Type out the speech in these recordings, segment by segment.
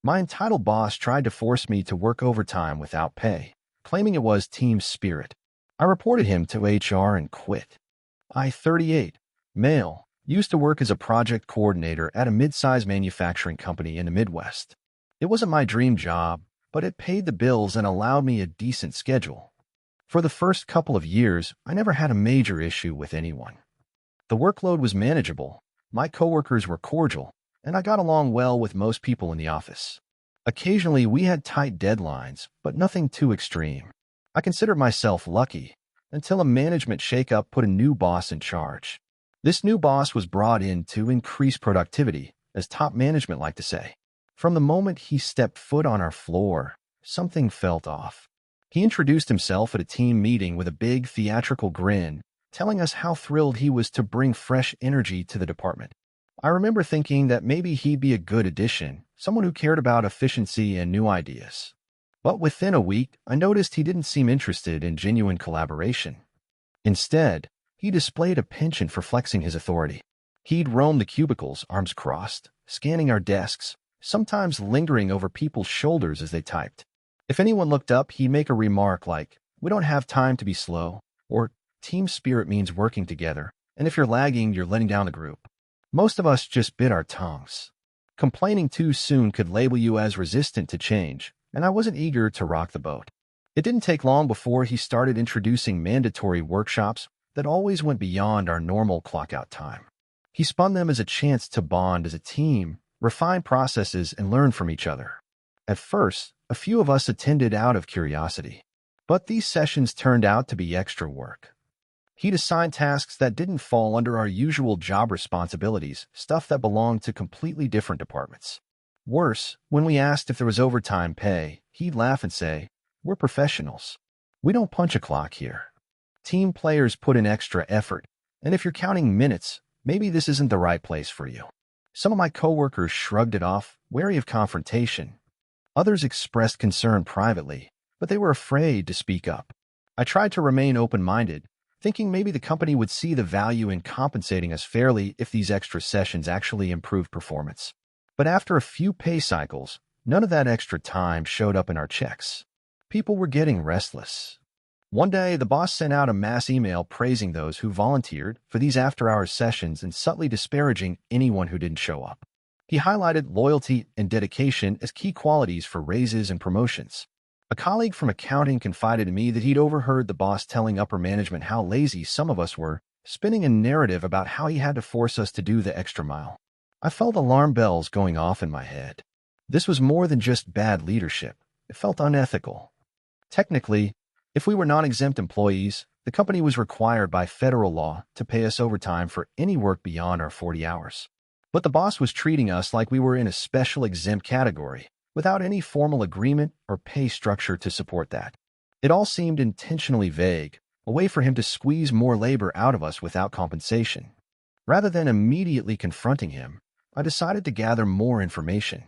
My entitled boss tried to force me to work overtime without pay, claiming it was team spirit. I reported him to HR and quit. I, 38, male, used to work as a project coordinator at a mid-sized manufacturing company in the Midwest. It wasn't my dream job, but it paid the bills and allowed me a decent schedule. For the first couple of years, I never had a major issue with anyone. The workload was manageable, my coworkers were cordial, and I got along well with most people in the office. Occasionally, we had tight deadlines, but nothing too extreme. I considered myself lucky until a management shakeup put a new boss in charge. This new boss was brought in to increase productivity, as top management like to say. From the moment he stepped foot on our floor, something felt off. He introduced himself at a team meeting with a big theatrical grin, telling us how thrilled he was to bring fresh energy to the department. I remember thinking that maybe he'd be a good addition, someone who cared about efficiency and new ideas. But within a week, I noticed he didn't seem interested in genuine collaboration. Instead, he displayed a penchant for flexing his authority. He'd roam the cubicles, arms crossed, scanning our desks, sometimes lingering over people's shoulders as they typed. If anyone looked up, he'd make a remark like, "We don't have time to be slow," or "Team spirit means working together, and if you're lagging, you're letting down the group." Most of us just bit our tongues. Complaining too soon could label you as resistant to change, and I wasn't eager to rock the boat. It didn't take long before he started introducing mandatory workshops that always went beyond our normal clock-out time. He spun them as a chance to bond as a team, refine processes, and learn from each other. At first, a few of us attended out of curiosity, but these sessions turned out to be extra work. He'd assign tasks that didn't fall under our usual job responsibilities, stuff that belonged to completely different departments. Worse, when we asked if there was overtime pay, he'd laugh and say, "We're professionals. We don't punch a clock here. Team players put in extra effort, and if you're counting minutes, maybe this isn't the right place for you." Some of my coworkers shrugged it off, wary of confrontation. Others expressed concern privately, but they were afraid to speak up. I tried to remain open-minded, thinking maybe the company would see the value in compensating us fairly if these extra sessions actually improved performance. But after a few pay cycles, none of that extra time showed up in our checks. People were getting restless. One day, the boss sent out a mass email praising those who volunteered for these after-hours sessions and subtly disparaging anyone who didn't show up. He highlighted loyalty and dedication as key qualities for raises and promotions. A colleague from accounting confided to me that he'd overheard the boss telling upper management how lazy some of us were, spinning a narrative about how he had to force us to do the extra mile. I felt alarm bells going off in my head. This was more than just bad leadership. It felt unethical. Technically, if we were non-exempt employees, the company was required by federal law to pay us overtime for any work beyond our 40 hours. But the boss was treating us like we were in a special exempt category, without any formal agreement or pay structure to support that. It all seemed intentionally vague, a way for him to squeeze more labor out of us without compensation. Rather than immediately confronting him, I decided to gather more information.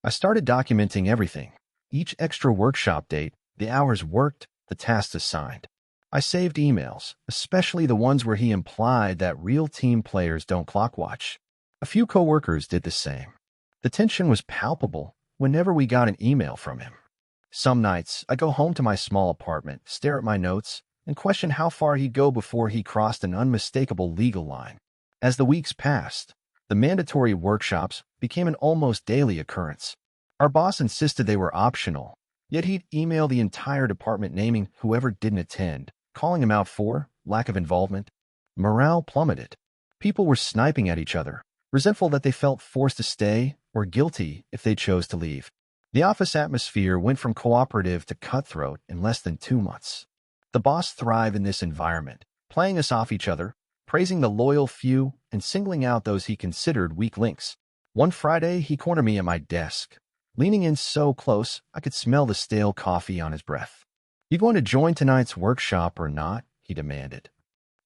I started documenting everything, each extra workshop date, the hours worked, the tasks assigned. I saved emails, especially the ones where he implied that real team players don't clock watch. A few coworkers did the same. The tension was palpable whenever we got an email from him. Some nights, I'd go home to my small apartment, stare at my notes, and question how far he'd go before he crossed an unmistakable legal line. As the weeks passed, the mandatory workshops became an almost daily occurrence. Our boss insisted they were optional, yet he'd email the entire department naming whoever didn't attend, calling him out for lack of involvement. Morale plummeted. People were sniping at each other, resentful that they felt forced to stay or guilty if they chose to leave. The office atmosphere went from cooperative to cutthroat in less than 2 months. The boss thrived in this environment, playing us off each other, praising the loyal few, and singling out those he considered weak links. One Friday, he cornered me at my desk, leaning in so close I could smell the stale coffee on his breath. "You going to join tonight's workshop or not?" he demanded.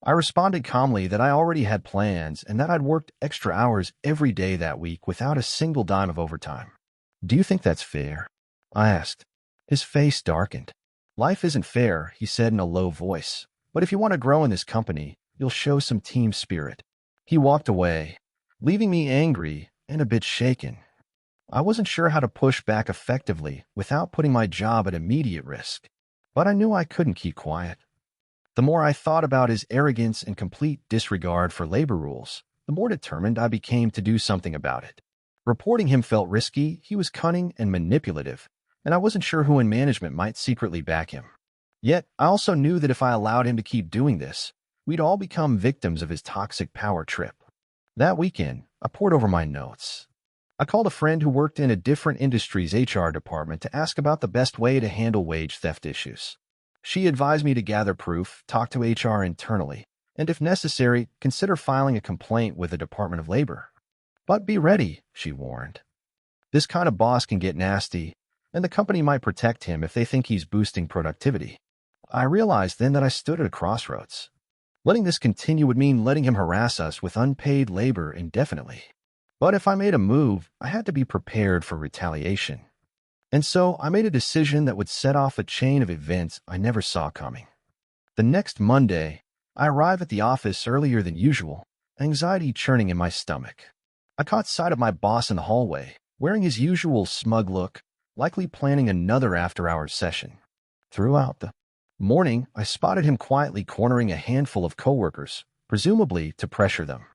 I responded calmly that I already had plans and that I'd worked extra hours every day that week without a single dime of overtime. "Do you think that's fair?" I asked. His face darkened. "Life isn't fair," he said in a low voice, "but if you want to grow in this company, you'll show some team spirit." He walked away, leaving me angry and a bit shaken. I wasn't sure how to push back effectively without putting my job at immediate risk, but I knew I couldn't keep quiet. The more I thought about his arrogance and complete disregard for labor rules, the more determined I became to do something about it. Reporting him felt risky. He was cunning and manipulative, and I wasn't sure who in management might secretly back him. Yet, I also knew that if I allowed him to keep doing this, we'd all become victims of his toxic power trip. That weekend, I pored over my notes. I called a friend who worked in a different industry's HR department to ask about the best way to handle wage theft issues. She advised me to gather proof, talk to HR internally, and if necessary, consider filing a complaint with the Department of Labor. But be ready, she warned. This kind of boss can get nasty, and the company might protect him if they think he's boosting productivity. I realized then that I stood at a crossroads. Letting this continue would mean letting him harass us with unpaid labor indefinitely. But if I made a move, I had to be prepared for retaliation. And so I made a decision that would set off a chain of events I never saw coming. The next Monday, I arrived at the office earlier than usual, anxiety churning in my stomach. I caught sight of my boss in the hallway, wearing his usual smug look, likely planning another after-hours session. Throughout the morning, I spotted him quietly cornering a handful of coworkers, presumably to pressure them.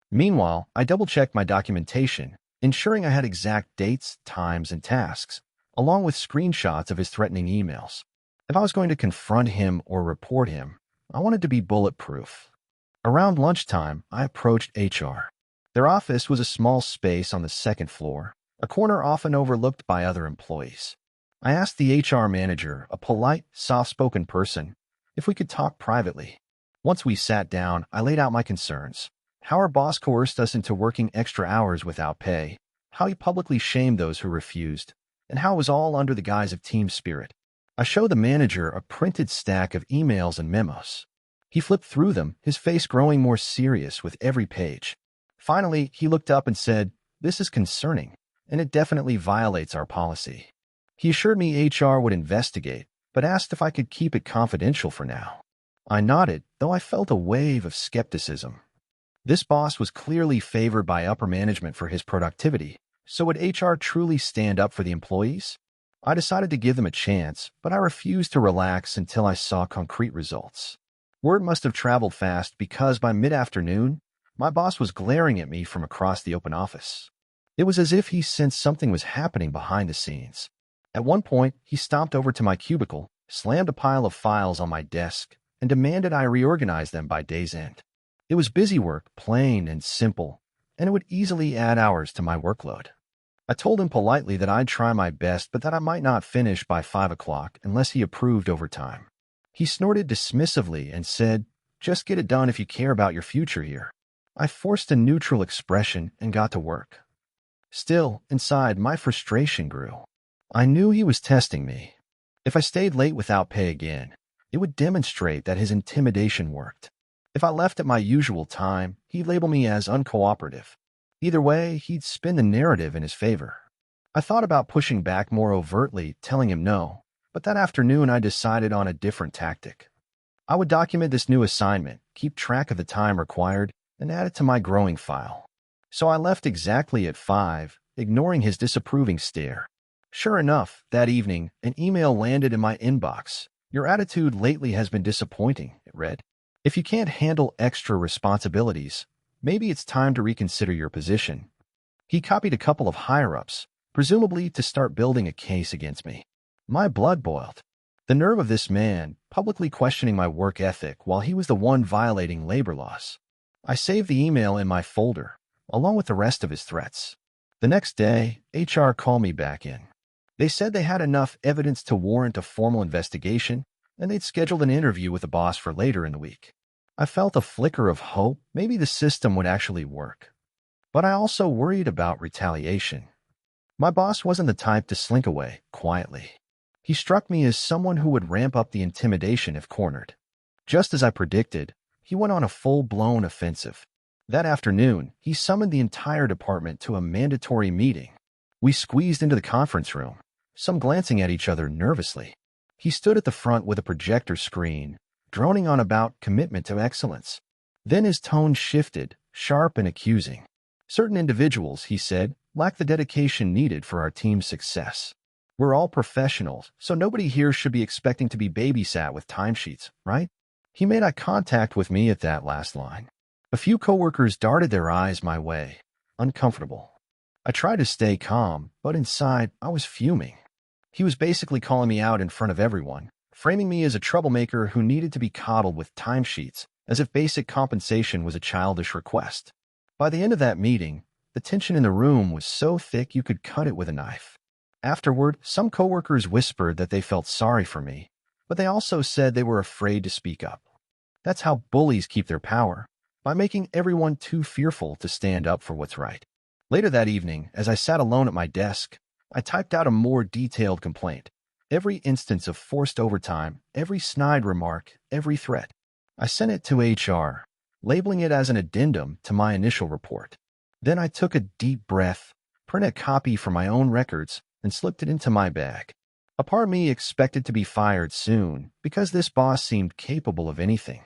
Meanwhile, I double-checked my documentation, ensuring I had exact dates, times, and tasks, along with screenshots of his threatening emails. If I was going to confront him or report him, I wanted to be bulletproof. Around lunchtime, I approached HR. Their office was a small space on the second floor, a corner often overlooked by other employees. I asked the HR manager, a polite, soft-spoken person, if we could talk privately. Once we sat down, I laid out my concerns. How our boss coerced us into working extra hours without pay, how he publicly shamed those who refused, and how it was all under the guise of team spirit. I showed the manager a printed stack of emails and memos. He flipped through them, his face growing more serious with every page. Finally, he looked up and said, "This is concerning, and it definitely violates our policy." He assured me HR would investigate, but asked if I could keep it confidential for now. I nodded, though I felt a wave of skepticism. This boss was clearly favored by upper management for his productivity, so would HR truly stand up for the employees? I decided to give them a chance, but I refused to relax until I saw concrete results. Word must have traveled fast because by mid-afternoon, my boss was glaring at me from across the open office. It was as if he sensed something was happening behind the scenes. At one point, he stomped over to my cubicle, slammed a pile of files on my desk, and demanded I reorganize them by day's end. It was busy work, plain and simple, and it would easily add hours to my workload. I told him politely that I'd try my best, but that I might not finish by 5 o'clock unless he approved overtime. He snorted dismissively and said, "Just get it done if you care about your future here." I forced a neutral expression and got to work. Still, inside, my frustration grew. I knew he was testing me. If I stayed late without pay again, it would demonstrate that his intimidation worked. If I left at my usual time, he'd label me as uncooperative. Either way, he'd spin the narrative in his favor. I thought about pushing back more overtly, telling him no, but that afternoon I decided on a different tactic. I would document this new assignment, keep track of the time required, and add it to my growing file. So I left exactly at 5, ignoring his disapproving stare. Sure enough, that evening, an email landed in my inbox. "Your attitude lately has been disappointing," it read. "If you can't handle extra responsibilities, maybe it's time to reconsider your position." He copied a couple of higher-ups, presumably to start building a case against me. My blood boiled. The nerve of this man, publicly questioning my work ethic while he was the one violating labor laws. I saved the email in my folder, along with the rest of his threats. The next day, HR called me back in. They said they had enough evidence to warrant a formal investigation, and they'd scheduled an interview with the boss for later in the week. I felt a flicker of hope. Maybe the system would actually work. But I also worried about retaliation. My boss wasn't the type to slink away quietly. He struck me as someone who would ramp up the intimidation if cornered. Just as I predicted, he went on a full-blown offensive. That afternoon, he summoned the entire department to a mandatory meeting. We squeezed into the conference room, some glancing at each other nervously. He stood at the front with a projector screen, droning on about commitment to excellence. Then his tone shifted, sharp and accusing. "Certain individuals," he said, lack the dedication needed for our team's success. We're all professionals, so nobody here should be expecting to be babysat with timesheets, right? He made eye contact with me at that last line. A few coworkers darted their eyes my way, uncomfortable. I tried to stay calm, but inside, I was fuming. He was basically calling me out in front of everyone, framing me as a troublemaker who needed to be coddled with timesheets, as if basic compensation was a childish request. By the end of that meeting, the tension in the room was so thick you could cut it with a knife. Afterward, some coworkers whispered that they felt sorry for me, but they also said they were afraid to speak up. That's how bullies keep their power, by making everyone too fearful to stand up for what's right. Later that evening, as I sat alone at my desk, I typed out a more detailed complaint. Every instance of forced overtime, every snide remark, every threat. I sent it to HR, labeling it as an addendum to my initial report. Then I took a deep breath, printed a copy from my own records, and slipped it into my bag. A part of me expected to be fired soon because this boss seemed capable of anything.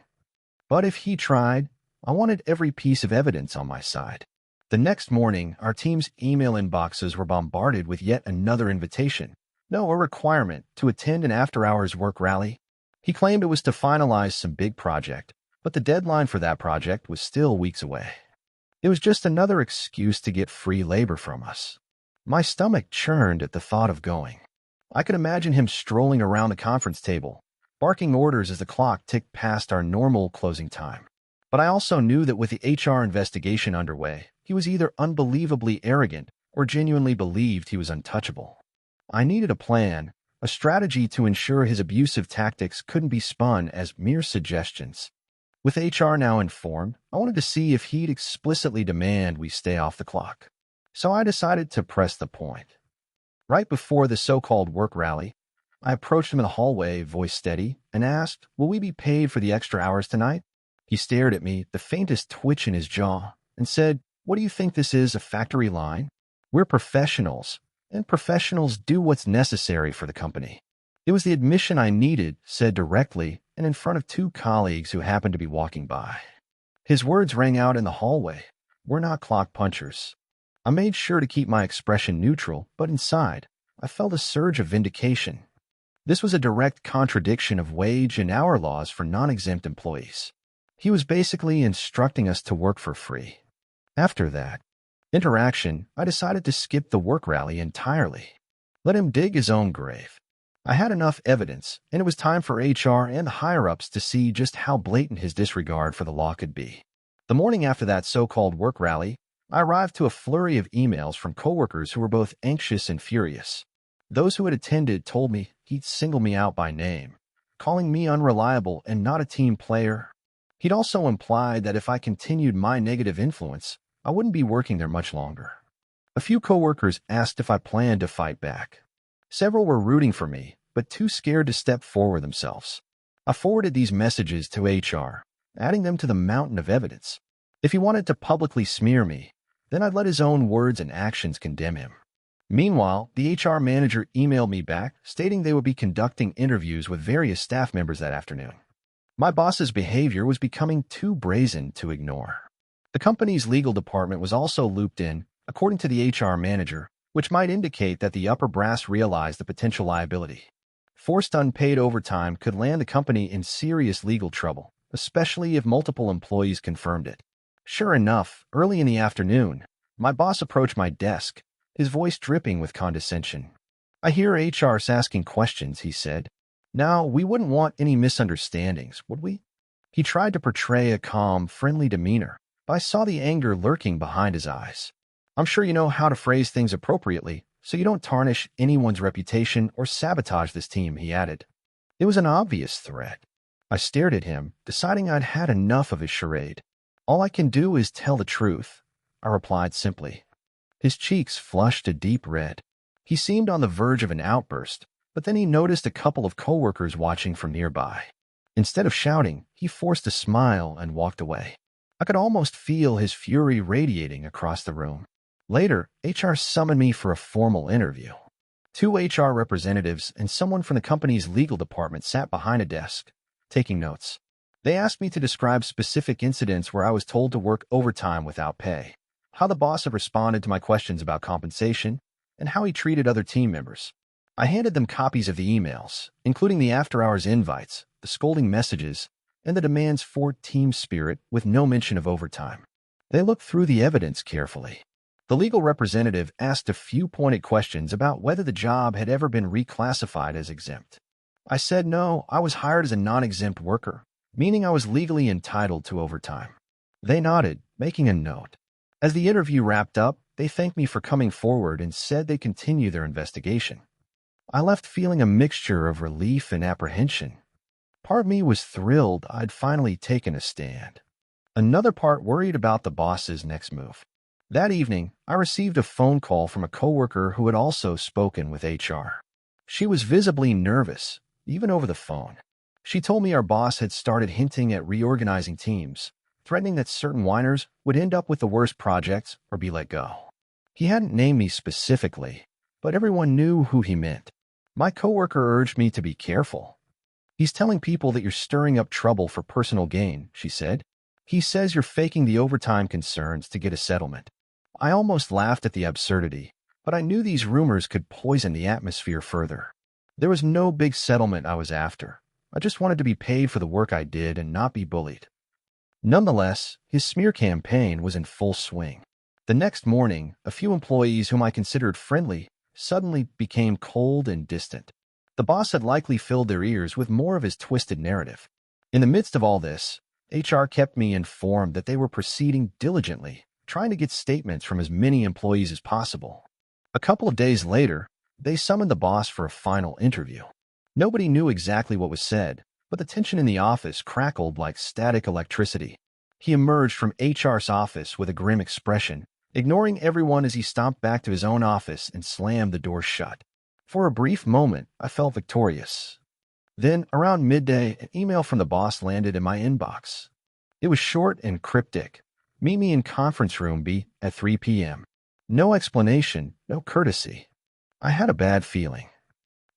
But if he tried, I wanted every piece of evidence on my side. The next morning, our team's email inboxes were bombarded with yet another invitation. No, a requirement to attend an after-hours work rally. He claimed it was to finalize some big project, but the deadline for that project was still weeks away. It was just another excuse to get free labor from us. My stomach churned at the thought of going. I could imagine him strolling around the conference table, barking orders as the clock ticked past our normal closing time. But I also knew that with the HR investigation underway, he was either unbelievably arrogant or genuinely believed he was untouchable. I needed a plan, a strategy to ensure his abusive tactics couldn't be spun as mere suggestions. With HR now informed, I wanted to see if he'd explicitly demand we stay off the clock. So I decided to press the point. Right before the so-called work rally, I approached him in the hallway, voice steady, and asked, "Will we be paid for the extra hours tonight?" He stared at me, the faintest twitch in his jaw, and said, "What do you think this is, a factory line? We're professionals, and professionals do what's necessary for the company." It was the admission I needed, said directly and in front of two colleagues who happened to be walking by. His words rang out in the hallway. "We're not clock punchers." I made sure to keep my expression neutral, but inside, I felt a surge of vindication. This was a direct contradiction of wage and hour laws for non-exempt employees. He was basically instructing us to work for free. After that interaction, I decided to skip the work rally entirely. Let him dig his own grave. I had enough evidence, and it was time for HR and the higher-ups to see just how blatant his disregard for the law could be. The morning after that so-called work rally, I arrived to a flurry of emails from coworkers who were both anxious and furious. Those who had attended told me he'd single me out by name, calling me unreliable and not a team player. He'd also implied that if I continued my negative influence, I wouldn't be working there much longer. A few coworkers asked if I planned to fight back. Several were rooting for me, but too scared to step forward themselves. I forwarded these messages to HR, adding them to the mountain of evidence. If he wanted to publicly smear me, then I'd let his own words and actions condemn him. Meanwhile, the HR manager emailed me back, stating they would be conducting interviews with various staff members that afternoon. My boss's behavior was becoming too brazen to ignore. The company's legal department was also looped in, according to the HR manager, which might indicate that the upper brass realized the potential liability. Forced unpaid overtime could land the company in serious legal trouble, especially if multiple employees confirmed it. Sure enough, early in the afternoon, my boss approached my desk, his voice dripping with condescension. "I hear HR's asking questions," he said. "Now, we wouldn't want any misunderstandings, would we?" He tried to portray a calm, friendly demeanor, but I saw the anger lurking behind his eyes. "I'm sure you know how to phrase things appropriately, so you don't tarnish anyone's reputation or sabotage this team," he added. It was an obvious threat. I stared at him, deciding I'd had enough of his charade. "All I can do is tell the truth," I replied simply. His cheeks flushed a deep red. He seemed on the verge of an outburst, but then he noticed a couple of coworkers watching from nearby. Instead of shouting, he forced a smile and walked away. I could almost feel his fury radiating across the room. Later, HR summoned me for a formal interview. Two HR representatives and someone from the company's legal department sat behind a desk, taking notes. They asked me to describe specific incidents where I was told to work overtime without pay. how the boss had responded to my questions about compensation, and how he treated other team members. I handed them copies of the emails, including the after-hours invites, the scolding messages, and the demands for team spirit with no mention of overtime. They looked through the evidence carefully. The legal representative asked a few pointed questions about whether the job had ever been reclassified as exempt. I said no, I was hired as a non-exempt worker, meaning I was legally entitled to overtime. They nodded, making a note. As the interview wrapped up, they thanked me for coming forward and said they'd continue their investigation. I left feeling a mixture of relief and apprehension. Part of me was thrilled I'd finally taken a stand. Another part worried about the boss's next move. That evening, I received a phone call from a coworker who had also spoken with HR. She was visibly nervous, even over the phone. She told me our boss had started hinting at reorganizing teams, threatening that certain whiners would end up with the worst projects or be let go. He hadn't named me specifically, but everyone knew who he meant. My coworker urged me to be careful. He's telling people that you're stirring up trouble for personal gain, she said. He says you're faking the overtime concerns to get a settlement. I almost laughed at the absurdity, but I knew these rumors could poison the atmosphere further. There was no big settlement I was after. I just wanted to be paid for the work I did and not be bullied. Nonetheless, his smear campaign was in full swing. The next morning, a few employees whom I considered friendly suddenly became cold and distant. The boss had likely filled their ears with more of his twisted narrative. In the midst of all this, HR kept me informed that they were proceeding diligently, trying to get statements from as many employees as possible. A couple of days later, they summoned the boss for a final interview. Nobody knew exactly what was said, but the tension in the office crackled like static electricity. He emerged from HR's office with a grim expression, ignoring everyone as he stomped back to his own office and slammed the door shut. For a brief moment, I felt victorious. Then, around midday, an email from the boss landed in my inbox. It was short and cryptic. Meet me in conference room B at 3 p.m. No explanation, no courtesy. I had a bad feeling.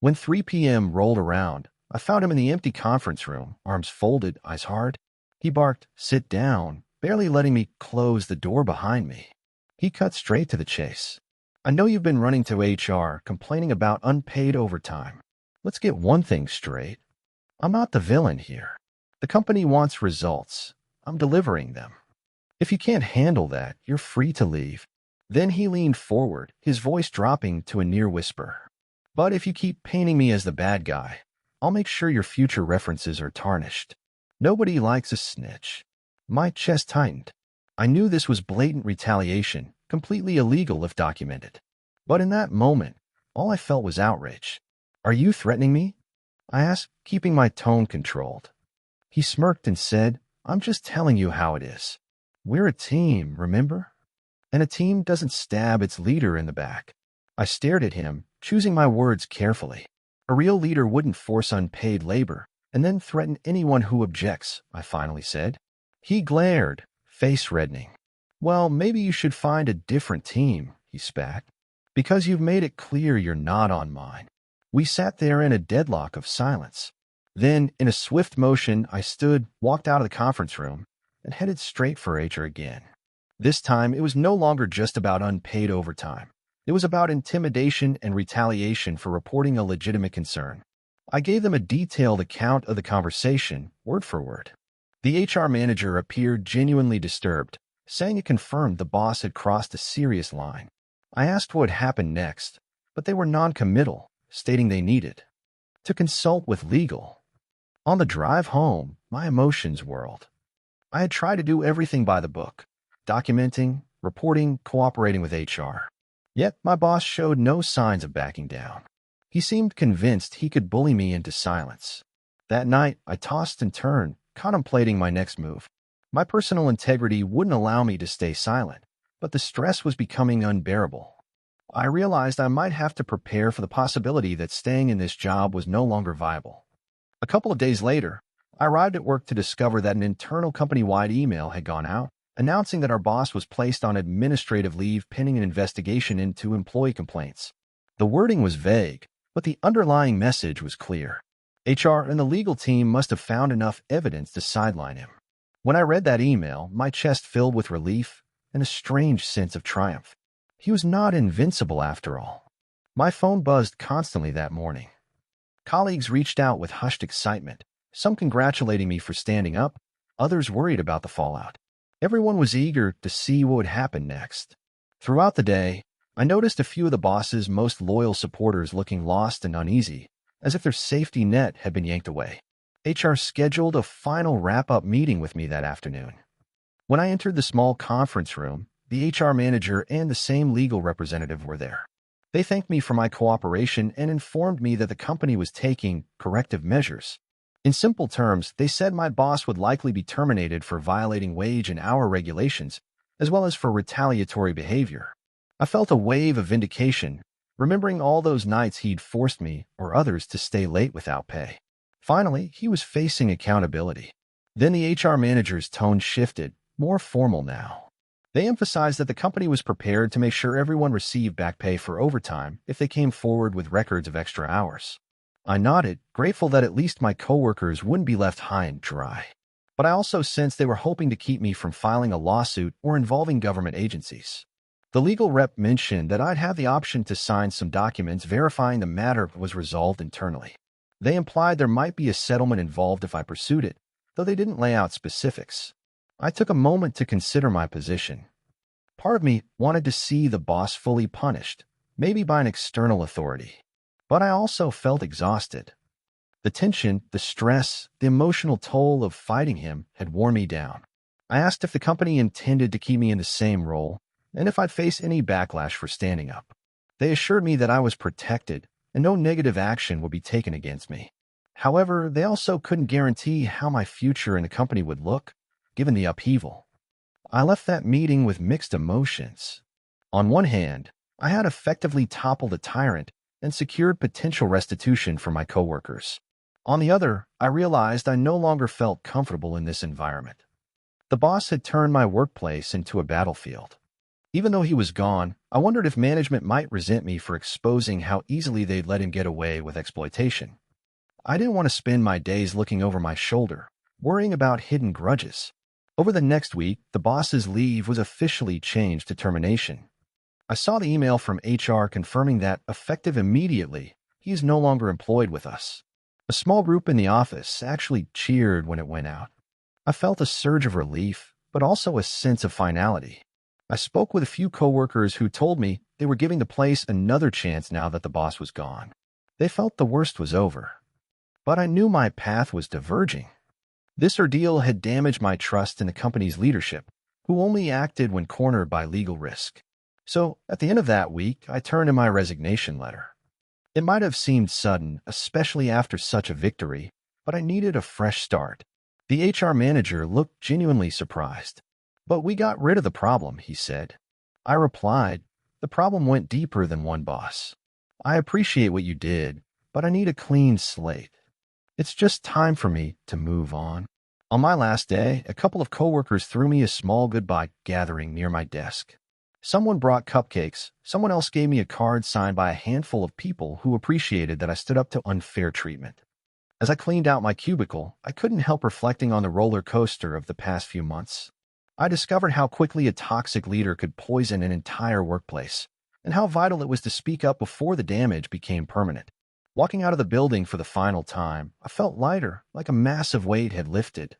When 3 p.m. rolled around, I found him in the empty conference room, arms folded, eyes hard. He barked, "Sit down," barely letting me close the door behind me. He cut straight to the chase. "I know you've been running to HR, complaining about unpaid overtime. Let's get one thing straight. I'm not the villain here. The company wants results. I'm delivering them. If you can't handle that, you're free to leave." Then he leaned forward, his voice dropping to a near whisper. "But if you keep painting me as the bad guy, I'll make sure your future references are tarnished. Nobody likes a snitch." My chest tightened. I knew this was blatant retaliation, completely illegal if documented. But in that moment, all I felt was outrage. "Are you threatening me?" I asked, keeping my tone controlled. He smirked and said, "I'm just telling you how it is. We're a team, remember? And a team doesn't stab its leader in the back." I stared at him, choosing my words carefully. A real leader wouldn't force unpaid labor and then threaten anyone who objects, I finally said. He glared, face reddening. "Well, maybe you should find a different team," he spat, "because you've made it clear you're not on mine." We sat there in a deadlock of silence. Then, in a swift motion, I stood, walked out of the conference room, and headed straight for HR again. This time, it was no longer just about unpaid overtime. It was about intimidation and retaliation for reporting a legitimate concern. I gave them a detailed account of the conversation, word for word. The HR manager appeared genuinely disturbed, saying it confirmed the boss had crossed a serious line. I asked what happened next, but they were non-committal, stating they needed to consult with legal. On the drive home, my emotions whirled. I had tried to do everything by the book, documenting, reporting, cooperating with HR. Yet my boss showed no signs of backing down. He seemed convinced he could bully me into silence. That night, I tossed and turned, contemplating my next move. My personal integrity wouldn't allow me to stay silent, but the stress was becoming unbearable. I realized I might have to prepare for the possibility that staying in this job was no longer viable. A couple of days later, I arrived at work to discover that an internal company-wide email had gone out, announcing that our boss was placed on administrative leave pending an investigation into employee complaints. The wording was vague, but the underlying message was clear. HR and the legal team must have found enough evidence to sideline him. When I read that email, my chest filled with relief and a strange sense of triumph. He was not invincible after all. My phone buzzed constantly that morning. Colleagues reached out with hushed excitement, some congratulating me for standing up, others worried about the fallout. Everyone was eager to see what would happen next. Throughout the day, I noticed a few of the boss's most loyal supporters looking lost and uneasy, as if their safety net had been yanked away. HR scheduled a final wrap-up meeting with me that afternoon. When I entered the small conference room, the HR manager and the same legal representative were there. They thanked me for my cooperation and informed me that the company was taking corrective measures. In simple terms, they said my boss would likely be terminated for violating wage and hour regulations, as well as for retaliatory behavior. I felt a wave of vindication, remembering all those nights he'd forced me or others to stay late without pay. Finally, he was facing accountability. Then the HR manager's tone shifted, more formal now. They emphasized that the company was prepared to make sure everyone received back pay for overtime if they came forward with records of extra hours. I nodded, grateful that at least my coworkers wouldn't be left high and dry. But I also sensed they were hoping to keep me from filing a lawsuit or involving government agencies. The legal rep mentioned that I'd have the option to sign some documents verifying the matter was resolved internally. They implied there might be a settlement involved if I pursued it, though they didn't lay out specifics. I took a moment to consider my position. Part of me wanted to see the boss fully punished, maybe by an external authority. But I also felt exhausted. The tension, the stress, the emotional toll of fighting him had worn me down. I asked if the company intended to keep me in the same role, and if I'd face any backlash for standing up. They assured me that I was protected, and no negative action would be taken against me. However, they also couldn't guarantee how my future in the company would look, given the upheaval. I left that meeting with mixed emotions. On one hand, I had effectively toppled a tyrant and secured potential restitution for my coworkers. On the other, I realized I no longer felt comfortable in this environment. The boss had turned my workplace into a battlefield. Even though he was gone, I wondered if management might resent me for exposing how easily they'd let him get away with exploitation. I didn't want to spend my days looking over my shoulder, worrying about hidden grudges. Over the next week, the boss's leave was officially changed to termination. I saw the email from HR confirming that, effective immediately, he is no longer employed with us. A small group in the office actually cheered when it went out. I felt a surge of relief, but also a sense of finality. I spoke with a few coworkers who told me they were giving the place another chance now that the boss was gone. They felt the worst was over. But I knew my path was diverging. This ordeal had damaged my trust in the company's leadership, who only acted when cornered by legal risk. So, at the end of that week, I turned in my resignation letter. It might have seemed sudden, especially after such a victory, but I needed a fresh start. The HR manager looked genuinely surprised. "But we got rid of the problem," he said. I replied, "The problem went deeper than one boss. I appreciate what you did, but I need a clean slate. It's just time for me to move on." On my last day, a couple of coworkers threw me a small goodbye gathering near my desk. Someone brought cupcakes, someone else gave me a card signed by a handful of people who appreciated that I stood up to unfair treatment. As I cleaned out my cubicle, I couldn't help reflecting on the roller coaster of the past few months. I discovered how quickly a toxic leader could poison an entire workplace, and how vital it was to speak up before the damage became permanent. Walking out of the building for the final time, I felt lighter, like a massive weight had lifted.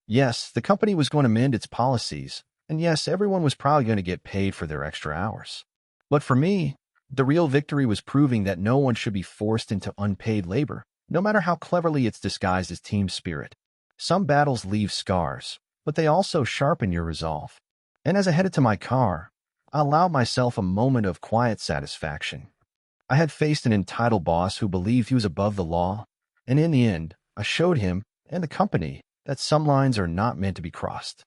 Yes, the company was going to mend its policies, and yes, everyone was probably going to get paid for their extra hours. But for me, the real victory was proving that no one should be forced into unpaid labor, no matter how cleverly it's disguised as team spirit. Some battles leave scars, but they also sharpen your resolve. And as I headed to my car, I allowed myself a moment of quiet satisfaction. I had faced an entitled boss who believed he was above the law, and in the end, I showed him and the company that some lines are not meant to be crossed.